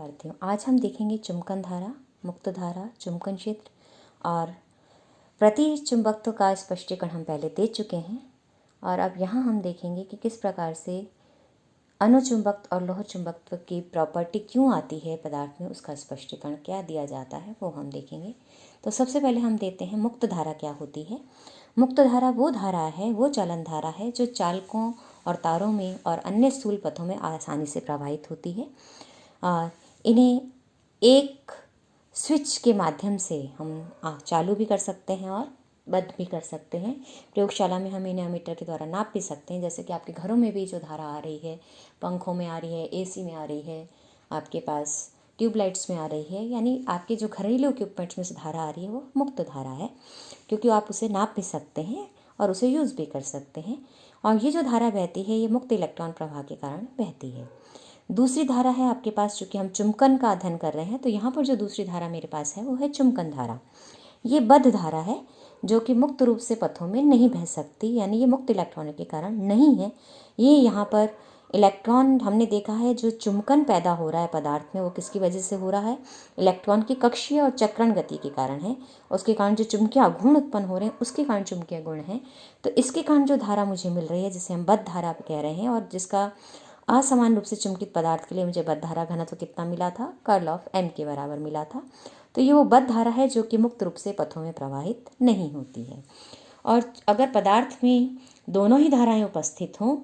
विद्यार्थियों, आज हम देखेंगे चुंबकन धारा, मुक्त धारा, चुंबकन क्षेत्र और प्रति चुंबकत्व का स्पष्टीकरण हम पहले दे चुके हैं। और अब यहाँ हम देखेंगे कि किस प्रकार से अनुचुंबकत्व और लोह चुंबकत्व की प्रॉपर्टी क्यों आती है पदार्थ में, उसका स्पष्टीकरण क्या दिया जाता है वो हम देखेंगे। तो सबसे पहले हम देते हैं मुक्त धारा क्या होती है। मुक्त धारा वो धारा है, वो चालन धारा है जो चालकों और तारों में और अन्य स्थूल पथों में आसानी से प्रवाहित होती है। इन्हें एक स्विच के माध्यम से हम चालू भी कर सकते हैं और बंद भी कर सकते हैं। प्रयोगशाला में हम इन्हें एमीटर के द्वारा नाप भी सकते हैं, जैसे कि आपके घरों में भी जो धारा आ रही है, पंखों में आ रही है, एसी में आ रही है, आपके पास ट्यूबलाइट्स में आ रही है, यानी आपके जो घरेलू इक्विपमेंट्स में से धारा आ रही है वो मुक्त धारा है, क्योंकि आप उसे नाप भी सकते हैं और उसे यूज़ भी कर सकते हैं। और ये जो धारा बहती है ये मुक्त इलेक्ट्रॉन प्रवाह के कारण बहती है। दूसरी धारा है आपके पास, चूँकि हम चुंबकन का अध्ययन कर रहे हैं तो यहाँ पर जो दूसरी धारा मेरे पास है वो है चुंबकन धारा। ये बद्ध धारा है जो कि मुक्त रूप से पथों में नहीं बह सकती, यानी ये मुक्त इलेक्ट्रॉनों के कारण नहीं है। ये यहाँ पर इलेक्ट्रॉन हमने देखा है जो चुंबकन पैदा हो रहा है पदार्थ में, वो किसकी वजह से हो रहा है? इलेक्ट्रॉन की कक्षीय और चक्रण गति के कारण है। उसके कारण जो चुंबकीय आघूर्ण उत्पन्न हो रहे हैं उसके कारण चुंबकीय गुण हैं। तो इसके कारण जो धारा मुझे मिल रही है जिसे हम बद्ध धारा कह रहे हैं, और जिसका असमान रूप से चुंबकित पदार्थ के लिए मुझे बद्ध धारा घनत्व कितना मिला था? कर्ल ऑफ m के बराबर मिला था। तो ये वो बद्ध धारा है जो कि मुक्त रूप से पथों में प्रवाहित नहीं होती है। और अगर पदार्थ में दोनों ही धाराएं उपस्थित हों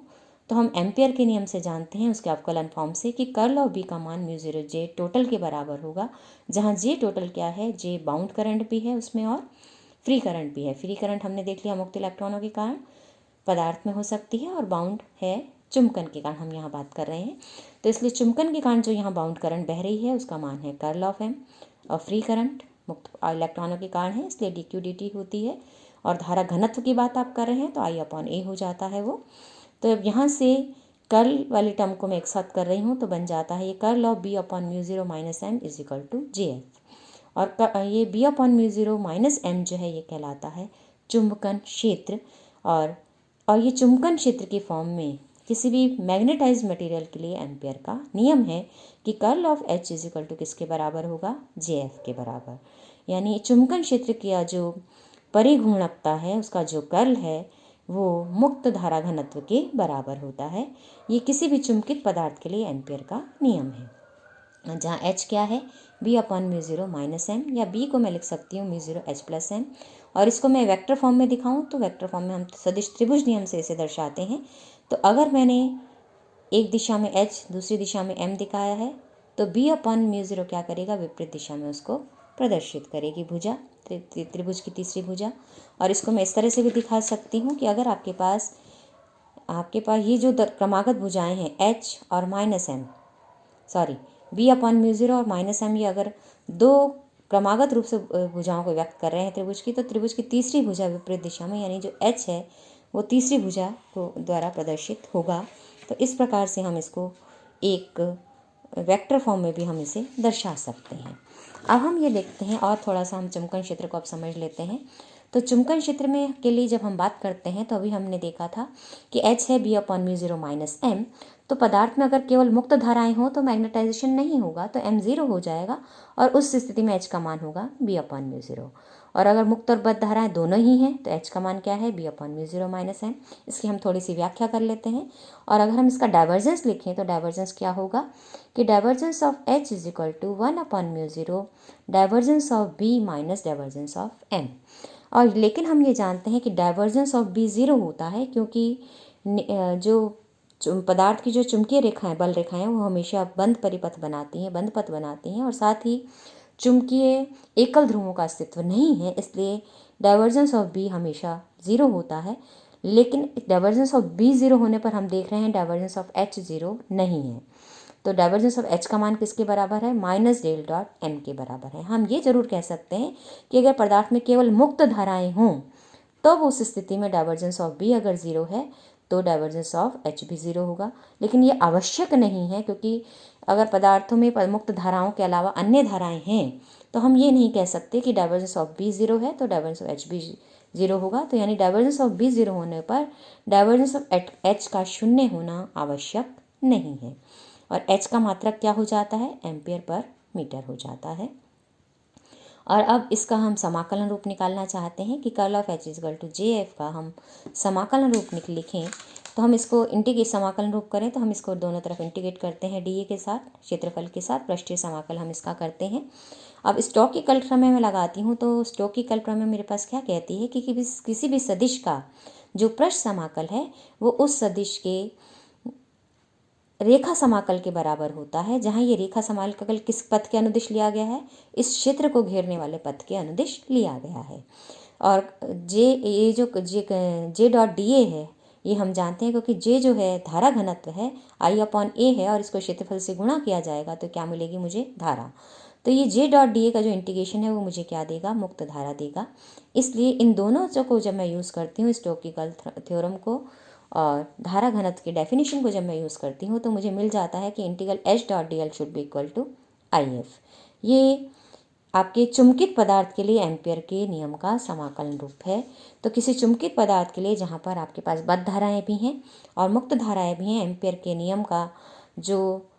तो हम एम्पियर के नियम से जानते हैं, उसके अवकलन फॉर्म से, कि कर्ल ऑफ बी का मान μ0 J टोटल के बराबर होगा, जहाँ J टोटल क्या है? J बाउंड करंट भी है उसमें और फ्री करंट भी है। फ्री करंट हमने देख लिया मुक्त इलेक्ट्रॉनों के कारण पदार्थ में हो सकती है, और बाउंड है चुंबकन के कारण हम यहाँ बात कर रहे हैं। तो इसलिए चुंबकन के कारण जो यहाँ बाउंड करंट बह रही है उसका मान है कर्ल ऑफ m, और फ्री करंट मुक्त इलेक्ट्रॉनों के कारण है इसलिए dq dt होती है। और धारा घनत्व की बात आप कर रहे हैं तो I/A हो जाता है वो। तो अब यहाँ से कर्ल वाली टर्म को मैं एक साथ कर रही हूँ तो बन जाता है ये curl of B/μ0 - m = JF। और ये B/μ0 - m जो है ये कहलाता है चुंबकन क्षेत्र। और ये चुंबकन क्षेत्र की फॉर्म में किसी भी मैग्नेटाइज्ड मटेरियल के लिए एम्पियर का नियम है कि कर्ल ऑफ H = किसके बराबर होगा? JF के बराबर। यानी चुंबकन क्षेत्र की जो परिघूर्णकता है उसका जो कर्ल है वो मुक्त धारा घनत्व के बराबर होता है। ये किसी भी चुंबकित पदार्थ के लिए एम्पियर का नियम है। जहाँ H क्या है? B/μ0 - m, या B को मैं लिख सकती हूँ μ0 H + m। और इसको मैं वेक्टर फॉर्म में दिखाऊं तो वेक्टर फॉर्म में हम सदिश त्रिभुज नियम से इसे दर्शाते हैं। तो अगर मैंने एक दिशा में H दूसरी दिशा में m दिखाया है तो B/μ0 क्या करेगा? विपरीत दिशा में उसको प्रदर्शित करेगी भुजा, त्रिभुज की तीसरी भुजा। और इसको मैं इस तरह से भी दिखा सकती हूँ कि अगर आपके पास ये जो क्रमागत भुजाएं हैं H और -m, सॉरी B/μ0 और -m, ये अगर दो क्रमागत रूप से भुजाओं को व्यक्त कर रहे हैं त्रिभुज की, तो त्रिभुज की तीसरी भुजा विपरीत दिशा में, यानी जो H है वो तीसरी भुजा को द्वारा प्रदर्शित होगा। तो इस प्रकार से हम इसको एक वेक्टर फॉर्म में भी हम इसे दर्शा सकते हैं। अब हम ये देखते हैं और थोड़ा सा हम चुंबकन क्षेत्र को अब समझ लेते हैं। तो चुंबकन क्षेत्र में के लिए जब हम बात करते हैं तो अभी हमने देखा था कि H है B/μ0 - m। तो पदार्थ में अगर केवल मुक्त धाराएं हो तो मैग्नेटाइजेशन नहीं होगा, तो m 0 हो जाएगा और उस स्थिति में H का मान होगा B/μ0। और अगर मुक्त और बद्ध धाराएं दोनों ही हैं तो H का मान क्या है? B/μ0 - m। इसकी हम थोड़ी सी व्याख्या कर लेते हैं। और अगर हम इसका डाइवर्जेंस लिखें तो डाइवर्जेंस क्या होगा कि divergence of H = 1/μ0 divergence of B - divergence of m। और लेकिन हम ये जानते हैं कि डाइवर्जेंस ऑफ B 0 होता है, क्योंकि जो पदार्थ की जो चुंबकीय रेखाएं, बल रेखाएं, वो हमेशा बंद परिपथ बनाती हैं, बंद पथ बनाती हैं, और साथ ही चुंबकीय एकल ध्रुवों का अस्तित्व नहीं है, इसलिए डाइवर्जेंस ऑफ B हमेशा 0 होता है। लेकिन डाइवर्जेंस ऑफ B 0 होने पर हम देख रहे हैं डाइवर्जेंस ऑफ H 0 नहीं है। तो डाइवर्जेंस ऑफ H का मान किसके बराबर है? -del.m के बराबर है। हम ये जरूर कह सकते हैं कि अगर पदार्थ में केवल मुक्त धाराएं हों तो उस स्थिति में डाइवर्जेंस ऑफ B अगर 0 है तो डाइवर्जेंस ऑफ H भी 0 होगा। लेकिन ये आवश्यक नहीं है, क्योंकि अगर पदार्थों में मुक्त धाराओं के अलावा अन्य धाराएं हैं तो हम ये नहीं कह सकते कि डाइवर्जेंस ऑफ B 0 है तो डाइवर्जेंस ऑफ H भी 0 होगा। तो यानी डाइवर्जेंस ऑफ B 0 होने पर डाइवर्जेंस ऑफ H का 0 होना आवश्यक नहीं है। और एच का मात्रक क्या हो जाता है, एम्पियर पर मीटर हो जाता है। और अब इसका हम समाकलन रूप निकालना चाहते हैं कि curl of H is equal to J F का हम समाकलन रूप लिखें, तो हम इसको इंटीग्रेट समाकलन रूप करें तो हम इसको दोनों तरफ इंटीग्रेट करते हैं डी ए के साथ, क्षेत्रफल के साथ, पृष्ठीय समाकल हम इसका करते हैं। अब स्टोक्स की कल प्रमेय में लगाती हूँ तो स्टोक्स की कल प्रमेय मेरे पास क्या कहती है कि किसी भी सदिश का जो पृष्ठ समाकल है वो उस सदिश के रेखा समाकल के बराबर होता है, जहाँ ये रेखा समाकल किस पथ के अनुदिश लिया गया है, इस क्षेत्र को घेरने वाले पथ के अनुदिश लिया गया है। और जे डॉट डी ए है ये हम जानते हैं क्योंकि जे जो है धारा घनत्व है I/A है और इसको क्षेत्रफल से गुणा किया जाएगा तो क्या मिलेगी मुझे, धारा। तो ये जे डॉट डी ए का जो इंटीग्रेशन है वो मुझे क्या देगा, मुक्त धारा देगा। इसलिए इन दोनों को जब मैं यूज़ करती हूँ स्टोक्स की कल थ्योरम को और धारा घनत्व की डेफिनेशन को जब मैं यूज़ करती हूँ तो मुझे मिल जाता है कि integral H dot D L should be equal to IF। ये आपके चुंबकित पदार्थ के लिए एम्पियर के नियम का समाकलन रूप है। तो किसी चुंबकित पदार्थ के लिए जहाँ पर आपके पास बद्ध धाराएँ भी हैं और मुक्त धाराएँ भी हैं, एम्पियर के नियम का जो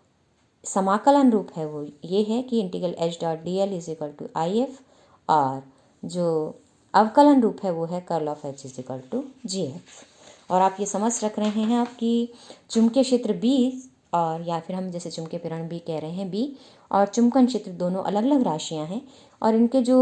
समाकलन रूप है वो ये है कि integral H dot D L is equal to IF और जो अवकलन रूप है वो है curl of H is equal to GF। और आप ये समझ रख रहे हैं आपकी चुंबकीय क्षेत्र B और या फिर हम जैसे चुंबकीय प्रेरण B कह रहे हैं B और चुंबकन क्षेत्र दोनों अलग अलग राशियां हैं और इनके जो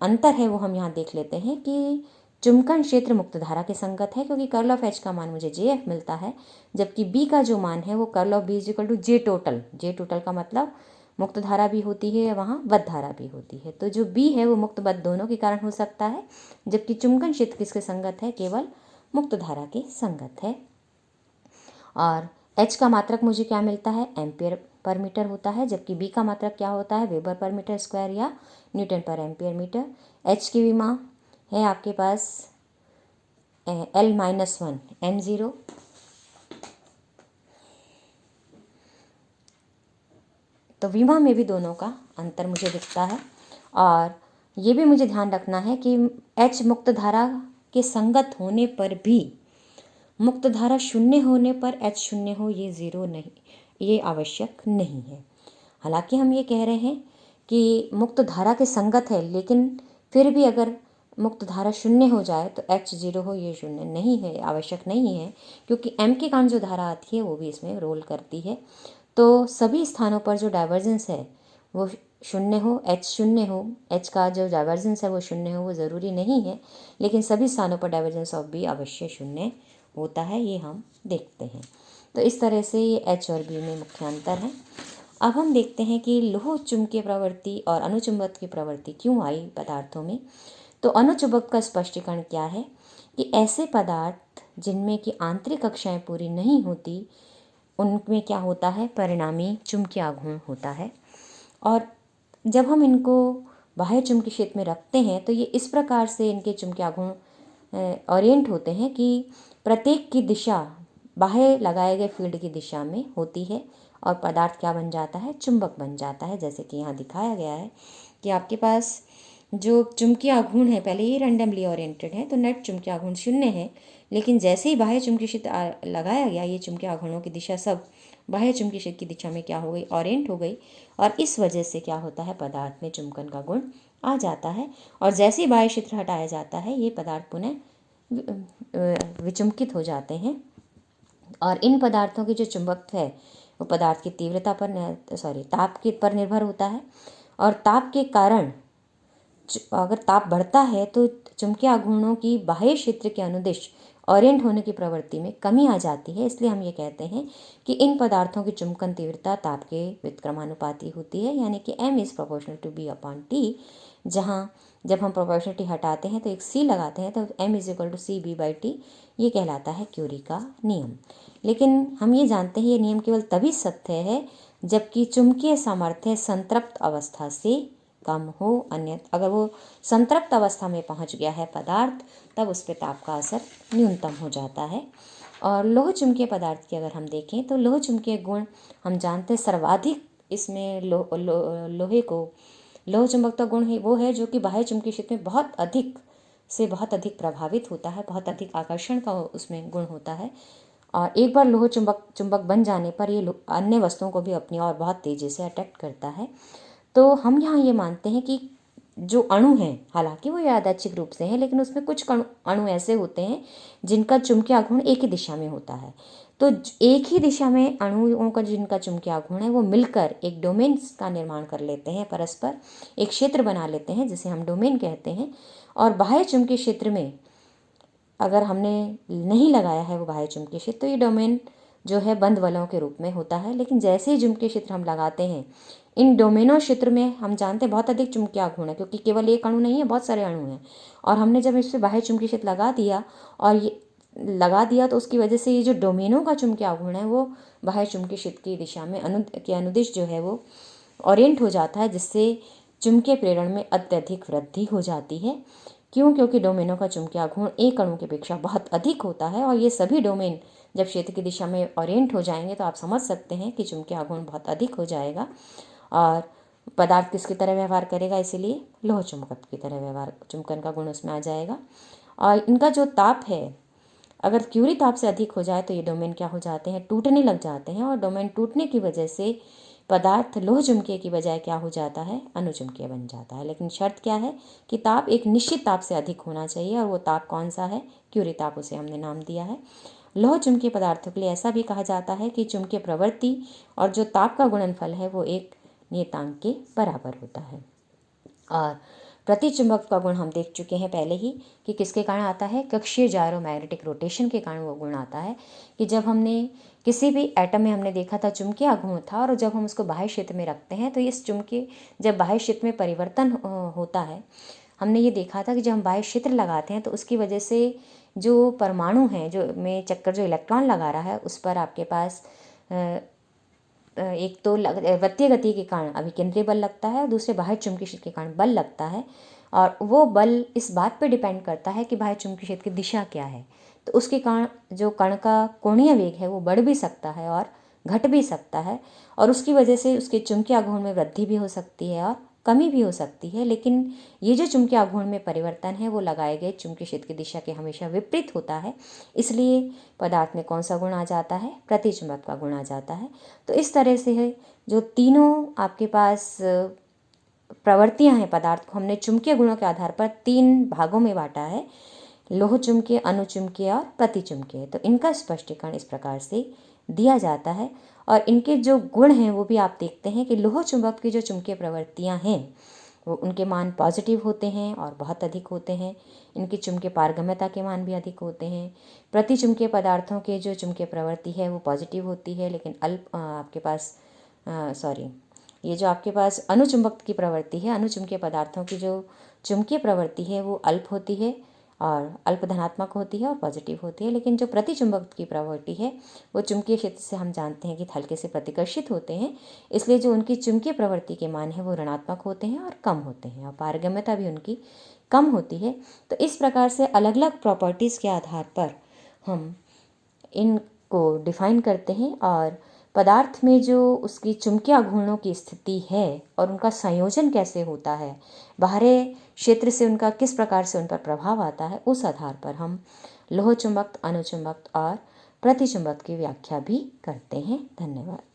अंतर है वो हम यहाँ देख लेते हैं कि चुंबकन क्षेत्र मुक्त धारा के संगत है क्योंकि कर्ल ऑफ एच का मान मुझे JF मिलता है, जबकि B का जो मान है वो curl of B is equal to J total का मतलब मुक्त धारा भी होती है, वहाँ बद्ध धारा भी होती है। तो जो B है वो मुक्त बद्ध दोनों के कारण हो सकता है, जबकि चुंबकन क्षेत्र किसके संगत है, केवल मुक्त धारा के संगत है। और H का मात्रक मुझे क्या मिलता है, एम्पियर पर मीटर होता है, जबकि B का मात्रक क्या होता है, वेबर पर मीटर स्क्वायर या न्यूटन पर एम्पियर मीटर। H की विमा है आपके पास L-1 m0 तो विमा में भी दोनों का अंतर मुझे दिखता है। और ये भी मुझे ध्यान रखना है कि H मुक्त धारा के संगत होने पर भी मुक्त धारा शून्य होने पर H शून्य हो ये ज़ीरो नहीं, ये आवश्यक नहीं है। हालांकि हम ये कह रहे हैं कि मुक्त धारा के संगत है, लेकिन फिर भी अगर मुक्त धारा शून्य हो जाए तो H ज़ीरो हो ये शून्य नहीं है, आवश्यक नहीं है, क्योंकि M के कारण जो धारा आती है वो भी इसमें रोल करती है। तो सभी स्थानों पर जो डाइवर्जेंस है वो शून्य हो, H शून्य हो, H का जो डाइवर्जेंस है वो शून्य हो वो ज़रूरी नहीं है, लेकिन सभी स्थानों पर डाइवर्जेंस ऑफ B अवश्य शून्य होता है, ये हम देखते हैं। तो इस तरह से ये H और B में मुख्य अंतर है। अब हम देखते हैं कि लोह चुंबकीय प्रवृत्ति और अनुचुंबक की प्रवृत्ति क्यों आई पदार्थों में। तो अनुचुंबक का स्पष्टीकरण क्या है कि ऐसे पदार्थ जिनमें की आंतरिक कक्षाएं पूरी नहीं होती उनमें क्या होता है, परिणामी चुंबकीय आघूर्ण होता है। और जब हम इनको बाह्य चुंबकीय क्षेत्र में रखते हैं तो ये इस प्रकार से इनके चुंबकीय आघूर्ण ओरिएंट होते हैं कि प्रत्येक की दिशा बाह्य लगाए गए फील्ड की दिशा में होती है और पदार्थ क्या बन जाता है, चुंबक बन जाता है। जैसे कि यहाँ दिखाया गया है कि आपके पास जो चुंबकीय आघूर्ण है पहले ही रैंडमली ओरिएंटेड है तो नेट चुंबकीय आघूर्ण शून्य है, लेकिन जैसे ही बाह्य चुंबकीय क्षेत्र लगाया गया ये चुंबकीय आघूर्णों की दिशा सब बाह्य चुंबकीय क्षेत्र की दिशा में क्या हो गई, ओरिएंट हो गई। और इस वजह से क्या होता है, पदार्थ में चुंबकन का गुण आ जाता है और जैसे ही बाह्य क्षेत्र हटाया जाता है ये पदार्थ पुनः विचुंबकित हो जाते हैं। और इन पदार्थों की जो चुंबकत्व है वो पदार्थ की तीव्रता पर ताप के पर निर्भर होता है और ताप के कारण अगर ताप बढ़ता है तो चुंबकीय आघूर्णों की बाह्य क्षेत्र के अनुदिश ओरिएंट होने की प्रवृत्ति में कमी आ जाती है। इसलिए हम ये कहते हैं कि इन पदार्थों की चुंबकन तीव्रता ताप के व्युत्क्रमानुपाती होती है, यानी कि M is proportional to B upon T। जहाँ जब हम प्रोपोर्शनलिटी हटाते हैं तो एक C लगाते हैं तो M is equal to CB/T, ये कहलाता है क्यूरी का नियम। लेकिन हम ये जानते हैं ये नियम केवल तभी सत्य है जबकि चुंबकीय सामर्थ्य संतृप्त अवस्था से कम हो, अन्यथा अगर वो संतृप्त अवस्था में पहुंच गया है पदार्थ तब उस पर ताप का असर न्यूनतम हो जाता है। और लोह चुंबकीय पदार्थ की अगर हम देखें तो लोह चुंबकीय गुण हम जानते हैं सर्वाधिक इसमें लोह चुंबकत्व गुण है वो है जो कि बाह्य चुंबकीय क्षेत्र में बहुत अधिक प्रभावित होता है, बहुत अधिक आकर्षण का उसमें गुण होता है। और एक बार लोह चुंबक बन जाने पर ये अन्य वस्तुओं को भी अपनी ओर बहुत तेज़ी से अट्रैक्ट करता है। तो हम यहाँ ये मानते हैं कि जो अणु हैं, हालांकि वो यादृच्छिक रूप से हैं, लेकिन उसमें कुछ अणु ऐसे होते हैं जिनका चुंबकीय आघूर्ण एक ही दिशा में होता है। तो एक ही दिशा में अणुओं का जिनका चुंबकीय आघूर्ण है वो मिलकर एक डोमेन का निर्माण कर लेते हैं, परस्पर एक क्षेत्र बना लेते हैं जिसे हम डोमेन कहते हैं। और बाह्य चुंबकीय क्षेत्र में अगर हमने नहीं लगाया है वो बाह्य चुंबकीय क्षेत्र, तो ये डोमेन जो है बंद वलयों के रूप में होता है। लेकिन जैसे ही चुंबकीय क्षेत्र हम लगाते हैं, इन डोमेनों क्षेत्र में हम जानते हैं बहुत अधिक चुंबकीय आघूर्ण है, क्योंकि केवल एक अणु नहीं है, बहुत सारे अणु हैं। और हमने जब इस पर बाह्य चुंबकीय क्षेत्र लगा दिया तो उसकी वजह से ये जो डोमेनों का चुंबकीय आघूर्ण है वो बाह्य चुंबकीय क्षेत्र की दिशा में अनुदिश जो है वो ओरिएंट हो जाता है, जिससे चुंबकीय प्रेरण में अत्यधिक वृद्धि हो जाती है। क्यों? क्योंकि डोमेनों का चुंबकीय आघूर्ण एक अणु की अपेक्षा बहुत अधिक होता है। और ये सभी डोमेन जब क्षेत्र की दिशा में ओरिएंट हो जाएंगे तो आप समझ सकते हैं कि चुंबकीय आघूर्ण बहुत अधिक हो जाएगा और पदार्थ किसकी तरह व्यवहार करेगा, इसीलिए लोह चुंबक की तरह व्यवहार, चुंबकन का गुण उसमें आ जाएगा। और इनका जो ताप है, अगर क्यूरी ताप से अधिक हो जाए तो ये डोमेन क्या हो जाते हैं, टूटने लग जाते हैं। और डोमेन टूटने की वजह से पदार्थ लोह चुंबकीय की बजाय क्या हो जाता है, अनुचुंबकीय बन जाता है। लेकिन शर्त क्या है कि ताप एक निश्चित ताप से अधिक होना चाहिए, और वो ताप कौन सा है, क्यूरी ताप, उसे हमने नाम दिया है। लोह चुंबकीय पदार्थों के लिए ऐसा भी कहा जाता है कि चुंबकीय प्रवृत्ति और जो ताप का गुणनफल है वो एक नियतांक के बराबर होता है। और प्रतिचुंबक का गुण हम देख चुके हैं पहले ही कि किसके कारण आता है, कक्षीय जायरोमैग्नेटिक रोटेशन के कारण वो गुण आता है। कि जब हमने किसी भी एटम में हमने देखा था चुंबकीय आघूर्ण था, और जब हम उसको बाह्य क्षेत्र में रखते हैं तो इस चुंबकीय, जब बाह्य क्षेत्र में परिवर्तन होता है, हमने ये देखा था कि जब हम बाह्य क्षेत्र लगाते हैं तो उसकी वजह से जो परमाणु हैं, जो में चक्कर जो इलेक्ट्रॉन लगा रहा है, उस पर आपके पास एक तो वृत्तीय गति के कारण अभिकेंद्रीय बल लगता है, और दूसरे बाह्य चुंबकीय क्षेत्र के कारण बल लगता है। और वो बल इस बात पर डिपेंड करता है कि बाह्य चुंबकीय क्षेत्र की दिशा क्या है। तो उसके कारण जो कण का कोणीय वेग है वो बढ़ भी सकता है और घट भी सकता है, और उसकी वजह से उसके चुंबकीय आघूर्ण में वृद्धि भी हो सकती है और कमी भी हो सकती है। लेकिन ये जो चुंबकीय आघूर्ण में परिवर्तन है वो लगाए गए चुंबकीय क्षेत्र की दिशा के हमेशा विपरीत होता है, इसलिए पदार्थ में कौन सा गुण आ जाता है, प्रतिचुंबक का गुण आ जाता है। तो इस तरह से है जो तीनों आपके पास प्रवृत्तियां हैं पदार्थ को, हमने चुंबकीय गुणों के आधार पर 3 भागों में बांटा है, लोह चुंबकीय, अनुचुंबकीय और प्रतिचुंबकीय। तो इनका स्पष्टीकरण इस प्रकार से दिया जाता है। और इनके जो गुण हैं वो भी आप देखते हैं कि लोह चुंबक की जो चुंबकीय प्रवृत्तियां हैं वो उनके मान पॉजिटिव होते हैं और बहुत अधिक होते हैं। इनकी चुंबकीय पारगम्यता के मान भी अधिक होते हैं। प्रतिचुंबकीय पदार्थों के जो चुंबकीय प्रवृत्ति है वो पॉजिटिव होती है, लेकिन आपके पास ये जो आपके पास अनुचुंबक की प्रवृत्ति है, अनुचुंबकीय पदार्थों की जो चुंबकीय प्रवृत्ति है वो अल्प होती है और अल्प धनात्मक होती है और पॉजिटिव होती है। लेकिन जो प्रतिचुंबक की प्रवृत्ति है वो चुंबकीय क्षेत्र से हम जानते हैं कि हल्के से प्रतिकर्षित होते हैं, इसलिए जो उनकी चुंबकीय प्रवृत्ति के मान है वो ऋणात्मक होते हैं और कम होते हैं, और पारगम्यता भी उनकी कम होती है। तो इस प्रकार से अलग अलग प्रॉपर्टीज़ के आधार पर हम इनको डिफाइन करते हैं, और पदार्थ में जो उसकी चुंबकीय आघूर्णों की स्थिति है और उनका संयोजन कैसे होता है, बाहरी क्षेत्र से उनका किस प्रकार से उन पर प्रभाव आता है, उस आधार पर हम लोह चुंबक, अनुचुंबक और प्रतिचुंबक की व्याख्या भी करते हैं। धन्यवाद।